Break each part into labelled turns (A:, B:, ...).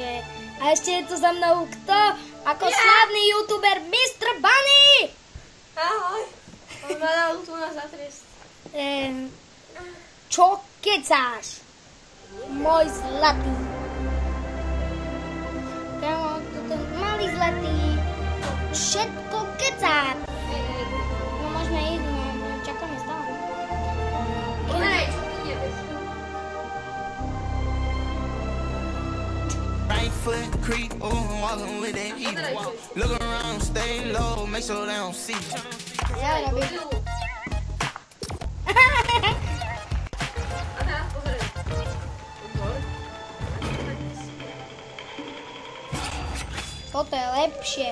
A: takže... A ešte je tu za mnou kto? Ako slávny youtuber Mr. Bunny!
B: Ahoj. On ma dal tu na zatrest.
A: Čo kecáš? Môj zlatý. Kámo, toto malý zlatý. Všetko kecá. No môžeme ísť, no čakáme stále.
B: Pozeraj, čo ty nevieš.
C: Right foot creep, oh, I'm walking with that heat. Look around, stay low, make sure they don't see.
A: Ja robím.
B: A teraz pozeraj.
A: Toto je lepšie.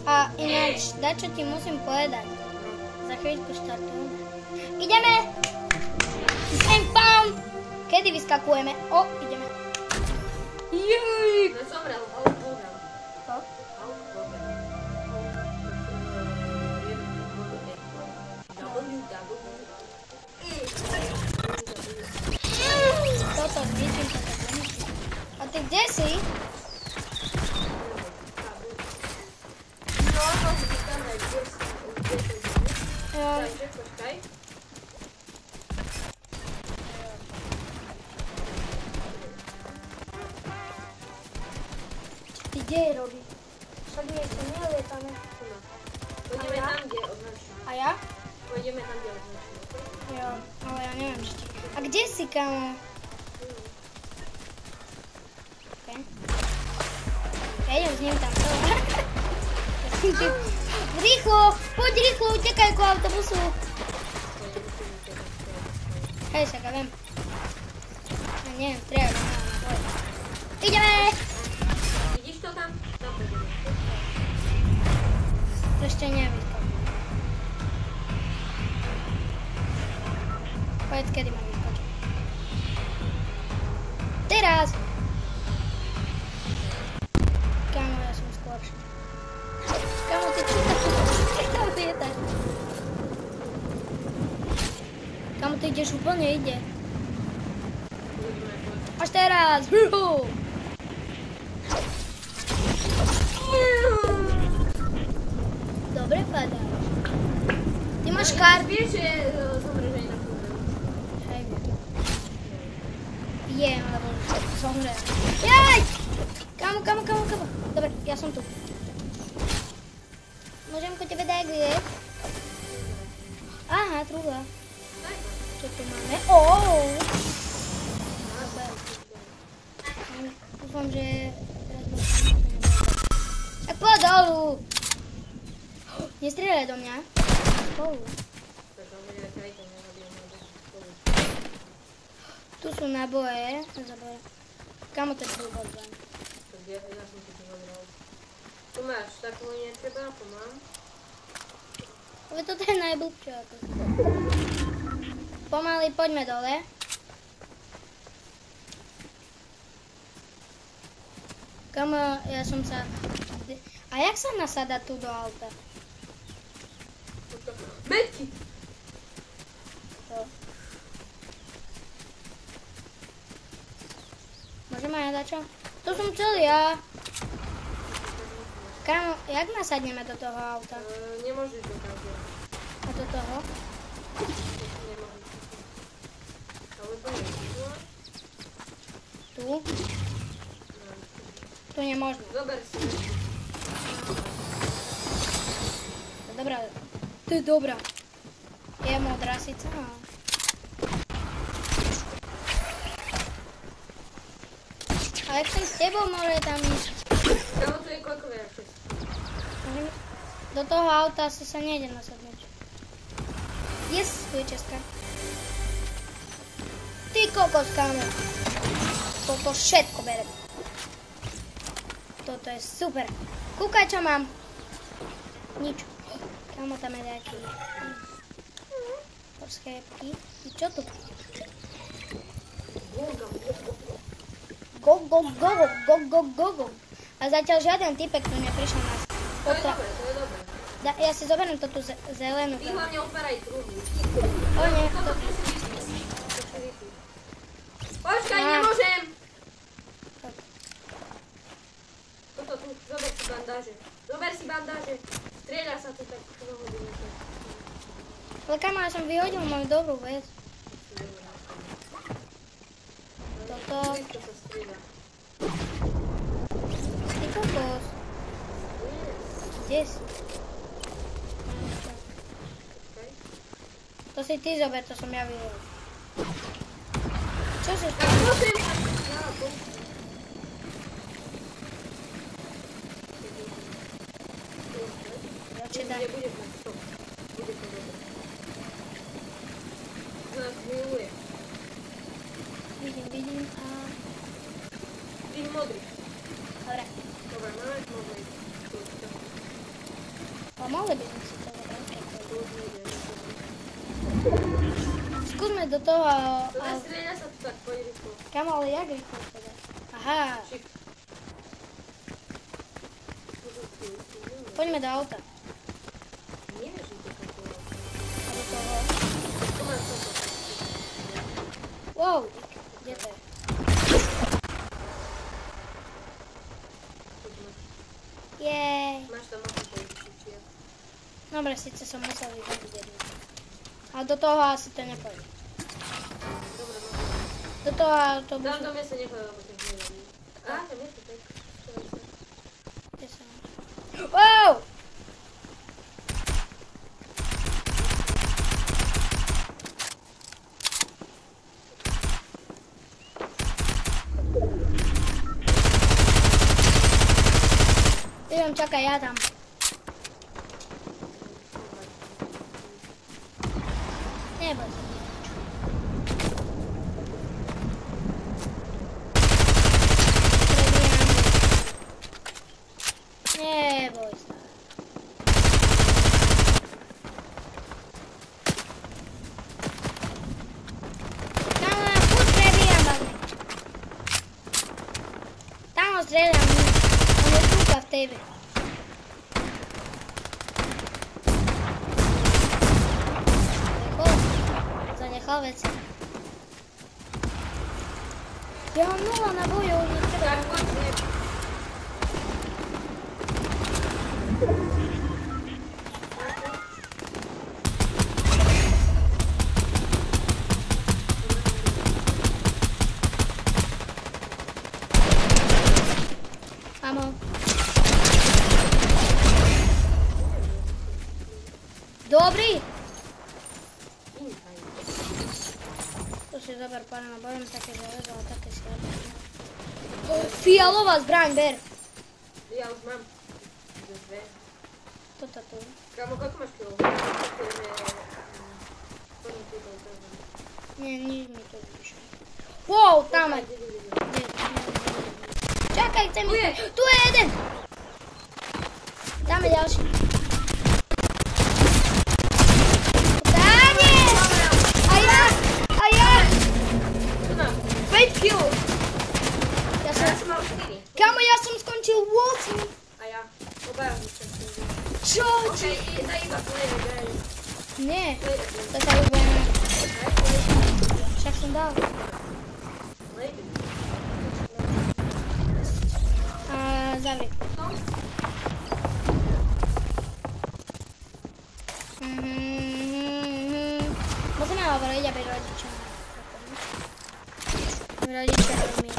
A: A ináč, dačo ti musím povedať. Za chvíľku štartujeme. Ideme! Pam! Kedy vyskakujeme? O, ideme. Juj!
B: No zomrel,
A: Co? Toto, vidím toto. A ty kde si?
B: No, to vykáme, kde si. Takže, počkaj.
A: Ty kde je robí? Však my ešte nelietame.
B: Pôjdeme tam, kde označujem.
A: A ja?
B: Pôjdeme tam, kde označujem.
A: Jo, ale ja neviem ešte. A kde si, kamo? Okay. Ja idem s ním tam. Rýchlo, poď rýchlo, utekaj ku autobusu. Hej, však ja viem. Ja neviem, treba. Ideme!
B: Vidíš to tam? Tam pôjdeme.
A: To ešte neviem. Povedz, kedy mám vyskočiť. Teraz! Kámo, ja som skôršie. Kámo, ty čo tam lietaš? Kámo, ty ideš úplne ide. Až teraz! Dobre padáš. Ty máš kart?
B: Vieš, že zomreš aj na chvíľu.
A: Hej. Viem, lebo zomrel. Jaj! Kamo. Dobre, ja som tu. Môžem ku tebe dať glieť? Aha, truhla. Čo tu máme? Dúfam, že... Tak poď dolu! Nestrieľaj do mňa. Spolu. Tu sú náboje. Kamo to je blbosť.
B: Ja som ti to zabral. Tu máš, takú netreba, to mám.
A: Ale toto je najblbšie. Pomaly poďme dole. Kamo, ja som sa... A jak sa nasada tu do auta?
B: Medky!
A: To. Môžem aj dačo? To som celý ja. Kamo, jak nasadneme do toho auta?
B: Nemôžeš do každého.
A: A do toho?
B: Nemôžeš. Ale to nie je.
A: Tu? Tu nemôžno.
B: Zober si.
A: Dobrá. To je dobrá. Je modrá síce, no. A jak som s tebou môže tam ísť?
B: Kamo, tu je koľko veľa čas.
A: Do toho auta asi sa nejde nasadnúť. Yes, tu je česká. Ty kokos, kámo. Toto všetko berem. Toto je super. Kúkaj, čo mám. Nič. Kámo, tam je nejaký... Porsképky. I čo tu? Go. A zatiaľ žiaden typek tu neprišiel nás.
B: To je dobré, to je dobré.
A: Ja si zoberiem tú zelenú.
B: Ty hlavne otváraj truhlu.
A: O nie,
B: Toto tu si vypí. Počkaj, nemôžem! Toto tu, zober si bandáže. Zober si bandáže. Strieľa sa tu tak hodinu.
A: Ale kamarát, som vyhodil moju dobrú vec. Toto.
B: Blisko sa strieľa.
A: Ty kokos. Kde si? To si ty zober, to som ja vyhodil. Čo si stalo?
B: Nebude mať to. Bude to dobré. Nás miluje.
A: Vidím a...
B: Vidím modrý.
A: Dobre.
B: Dobre, máme modrý.
A: A mohli by sme si to zobrať. Skúsme do toho...
B: Strieľa sa tu tak, poď rýchlo.
A: Kam, ale jak rýchlo teda? Aha. Poďme do auta.
B: Nevieš, že to takové auto.
A: A do toho...
B: To máš toto.
A: Wow, kde to je? Jej.
B: Máš tam ako poličičia.
A: Dobre, síce som musel vyhodiť jednu. A do toho asi to nepôjde.
B: Dobre,
A: Do toho autobusu.
B: tam do mňa sa nepôjde, lebo to je neviem. Á, tam je to tak.
A: Kde som? Wow! Idem, čakaj, ja tam. Neboj sa. Neboj sa. Tam furt prebijam bagny. Tam ho strieľam. On je kúka v tebe. Zanechal veci. Ja mám 0 na bojov, netreba.
B: Tak, poď, nie.
A: Amo. Dobrý. To si zober, pane, no bojím také železo a také slabé. Fialová zbraň, ber.
B: Ja už mám. Dve.
A: Toto tu.
B: Kámo, koľko máš kilov?
A: Nie, nič mi to vyšlo. Wow, tam je. Čakaj, chcem mi. Tu je jeden. Tam je ďalší. Dáne! A ja! 5 kg.
B: Ja som mal 4.
A: Kamo, ja som skončil 8.
B: A ja. Obaja už som skončil.
A: Čo?
B: Okej, to je iba tvoje, gej.
A: Nie, to sa už budeme. Však som dal. A zavri. Musíme hovoriť, aby rodičia mi.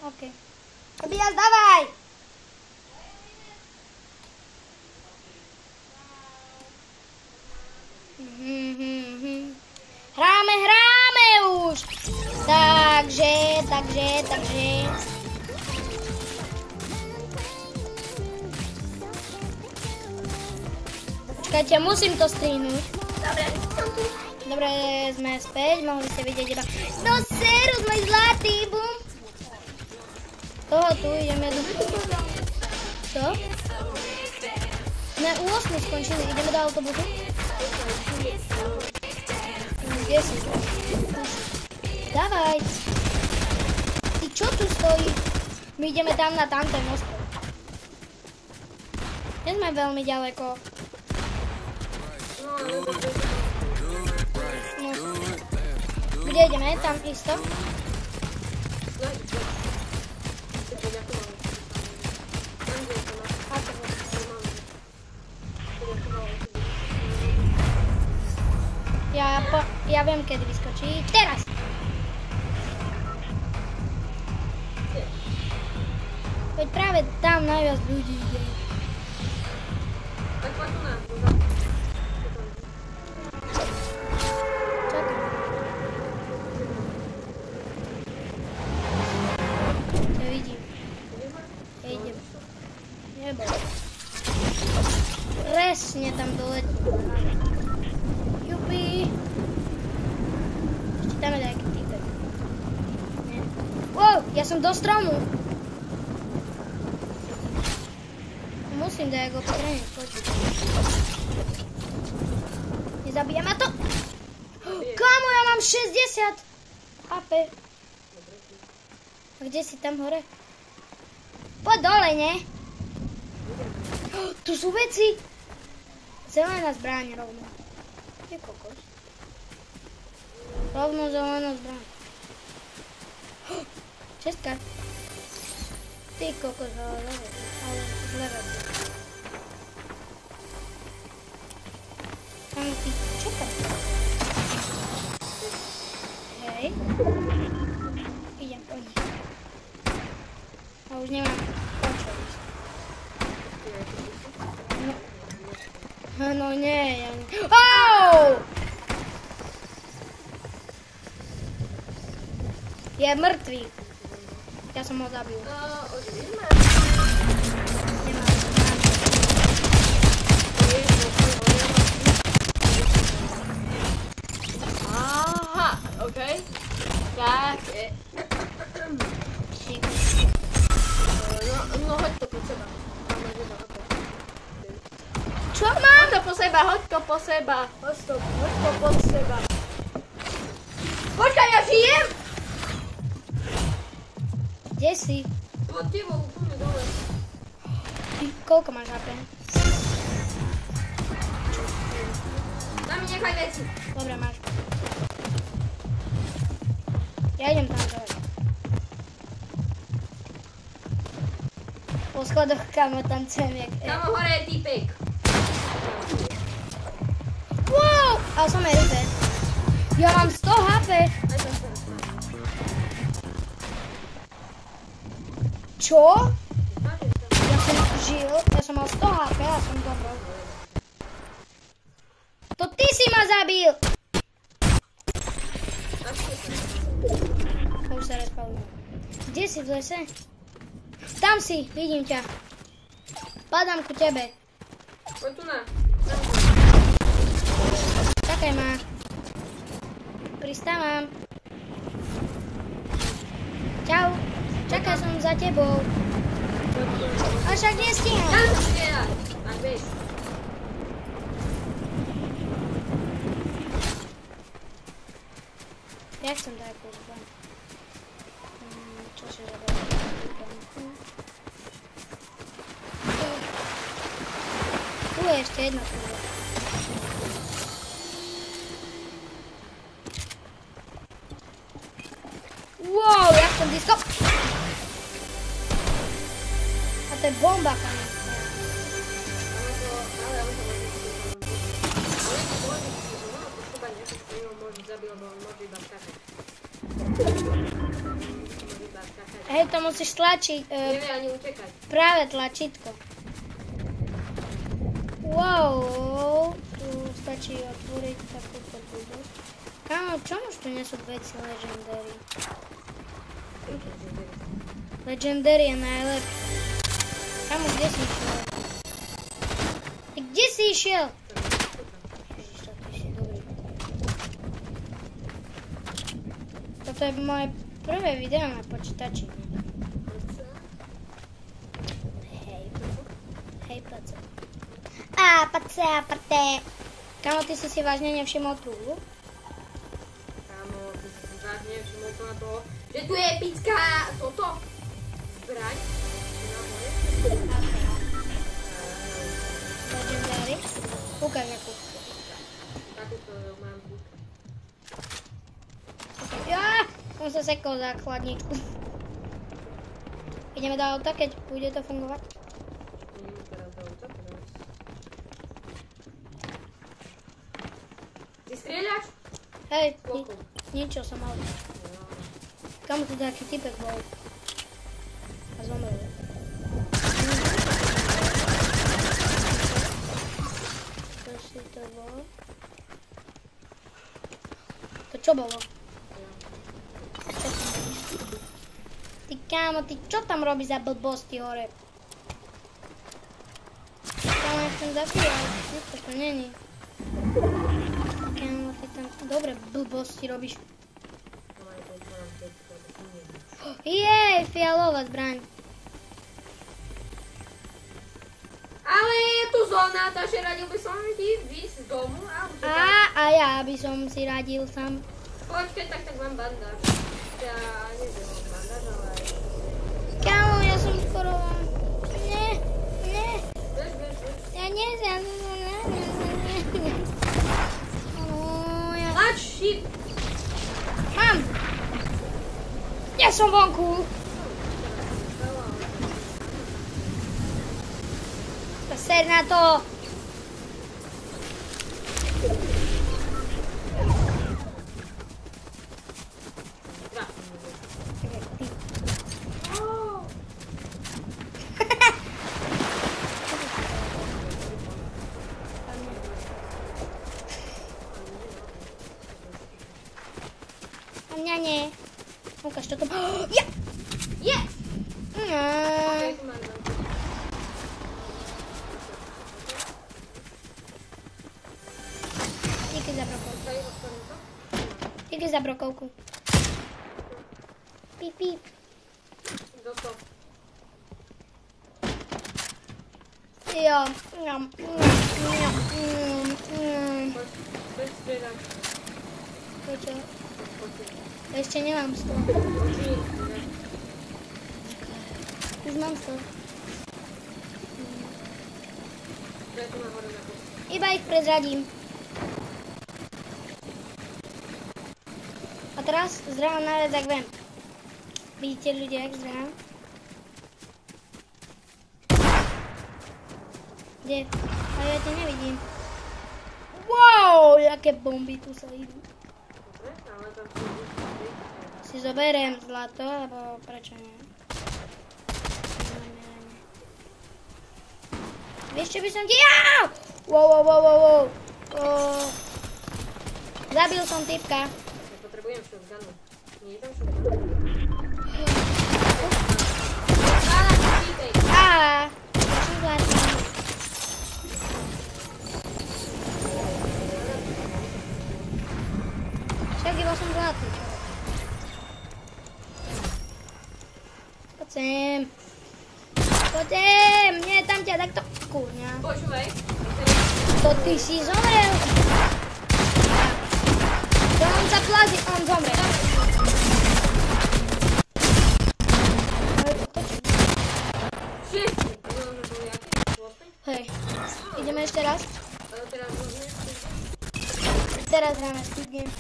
A: OK. Tobias, dávaj! Hráme už! Takže. Počkajte, musím to strihnúť. Dobre, sme späť, mohli ste vidieť iba. No serus, môj zlatý, bum! Toho tu ideme do... Co? Ne, u 8 skončili, ideme do autobusu? Kde si? Dávaj. Ty čo tu stojí? My ideme tam na tamten most. Nie sme veľmi ďaleko. Kde ideme? Tam isto? Ja viem, kedy vyskočí. Teraz! Veď práve tam najviac ľudí ide.
B: Tak poď tu na.
A: Čakaj. Ja vidím. Ja idem. Neboj. Presne tam doletí. Jupi. Ešte tam je nejaký týpek. Nie. Wow, ja som do stromu. Musím dať ako opatrenie, poď. Nezabíja ma to. Kámo, ja mám 60 HP. A kde si tam hore? Poď dole, ne? Tu sú veci. Zelená zbraň rovno. Je kokos. Rovno zelená zbraň. Česká. Ty kokos, ale zleva. Tam ty čekaj. Hej. Idem po nich. A už nemám počo ísť. No nie, ja nie. Au! Je mŕtvý. Ja som ho zabil.
B: Aha, okej. Tak. No hoď to pod seba.
A: Čo mám?
B: Hoď to po seba, hoď to po seba. Hoď to pod seba. Počkaj, ja žijem?
A: Kde si?
B: Pod tebou, úplne dole.
A: Ty, koľko máš HP?
B: Daj mi nechaj veci.
A: Dobre, máš. Ja idem tam dole. Po schodoch, kamo, tancujem jak...
B: Kamo, hore je týpek.
A: Wow! Ale som aj rybe. Ja mám 100 HP.
B: Aj tam sa rozpáva.
A: Čo? Ja som žil, ja som mal 100 HP a som dobrý. To ty si ma zabil! Už sa respawnujem. Kde si v lese? Tam si, vidím ťa. Padám ku tebe.
B: Poď tu na.
A: Čakaj ma. Pristávam. Čau. Čakaj, som za tebou. A však nestíham.
B: Tam sa strieľať. Tak vieš.
A: Jak som dal pozban? Čo si zabrať? Tu je ešte jedna kúra. Wow, jak som disko... A to je bomba, kam. Hej, to musíš tlačiť.
B: Nevie ani utekať.
A: Práve tlačítko. Wow, tu stačí otvoriť takúto budu. Kámo, čomu tu nie sú veci Legendary? Legendary je najlepšie. Kámo, kde si išiel? Kde si išiel? Ježiš, ty si dobrý. Toto je moje prvé video na počítači. Hej. Kámo, ty si vážne nevšimol tú?
B: Kámo, ty si vážne nevšimol to na to, že tu je epická toto zbraň.
A: Legendary? Ukáž akú.
B: Takúto mám tu.
A: Ja, som sa sekol za chladničku. Ideme do auta, keď bude to fungovať.
B: Teraz do auta, teraz. Ty strieľaš?
A: Hej,
B: Koľko?
A: niečo som mal. Kam tu taký typek bol? A zomrel. To si to bol. To čo bolo? Čo tam robíš? Ty kámo, ty čo tam robíš za blbosti hore? Kámo, ja chcem zabíjať. Niečo to není. Kámo, ty tam dobre blbosti robíš. Jej, fialová zbraň.
B: Ale je tu zóna, takže radil by som ti výsť z domu a utekať.
A: A ja by som si radil sám.
B: Počkaj, tak mám bandáž. Ja neviem, bandáž, ale...
A: Kámo, ja som skoro... Nie.
B: Bež.
A: Ja nie.
B: Tlač, šip.
A: Mám. Ja som vonku. Ser na to. Nie. Ukáž to. Ja!
B: Je!
A: Díky za brokovku. Píp.
B: Doto.
A: Jo.
B: Bez strieľať.
A: Prečo? Ešte nemám 100. Už mám 100. Iba ich prezradím. A teraz zdrávam najviac, ak viem. Vidíte ľudia, jak zdrávam? Kde? A ja ťa nevidím. Wow, jaké bomby tu sa idú. Si zoberiem zlato, lebo prečo nie? Vieš, čo by som ti... Wow. Zabil som typka.
B: Potrebujem shotgunu. Nie je tam shotgun.
A: Ja som zlatý. Však iba som zlatý. Poďem, nie tam ťa takto, kurňa.
B: Počúvaj.
A: To ty si zomrel. To on sa plazí, on zomrel. Hej, ideme ešte raz. Teraz hráme Squid Game.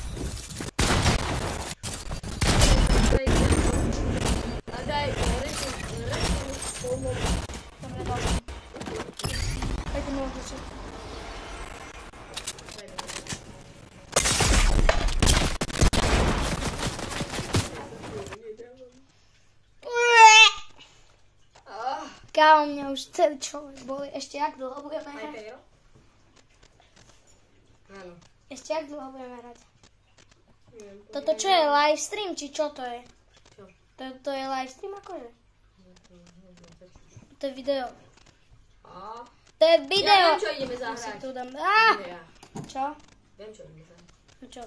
A: Dobre, dobre. Poďme ho začať. Kámo, mňa už celý človek boli. Ešte jak dlho budeme hrať?
B: Áno.
A: Ešte jak dlho budeme hrať? Toto čo je, livestream, či čo to je?
B: Čo?
A: To je livestream akože? To je video. To je video!
B: Ja viem, čo ideme zahrať.
A: Tu dám... Čo?
B: Viem, čo ideme zahrať.
A: No čo?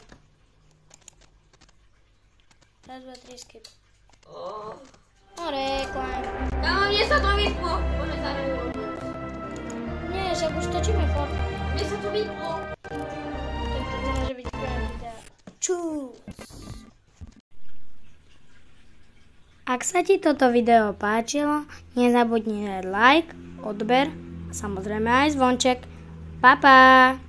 A: Raz, dva, tri, skip. No reklám.
B: Kámo, mne sa to vyplo. Poďme zahrať Roblox.
A: Nie, však už točíme fotku.
B: Mne sa to vyplo.
A: Tak to môže byť prvé video. Čus. Ak sa ti toto video páčilo, nezabudni dať like, odber a samozrejme aj zvonček. Pa, pa!